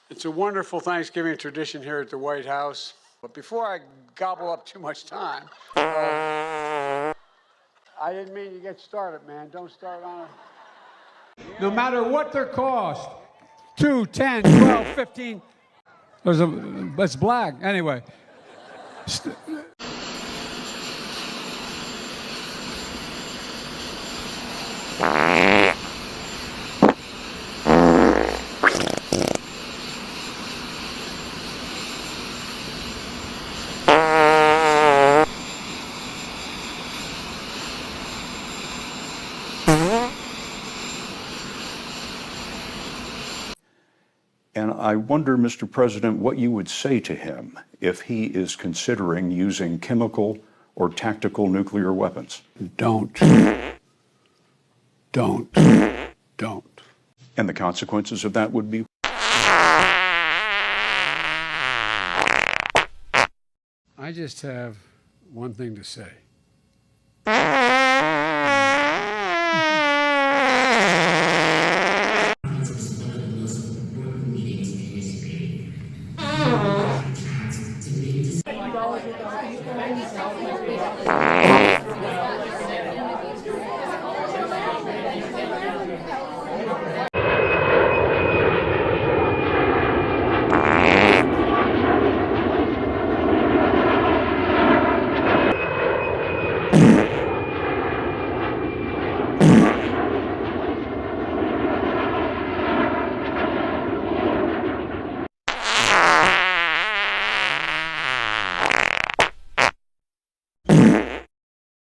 It's a wonderful Thanksgiving tradition here at the White House. But before I gobble up too much time, I didn't mean to get started, man. Don't start on it. No matter what their cost, 2, 10, 12, 15. That's black. Anyway. And I wonder, Mr. President, what you would say to him if he is considering using chemical or tactical nuclear weapons. Don't. And the consequences of that would be? I just have one thing to say.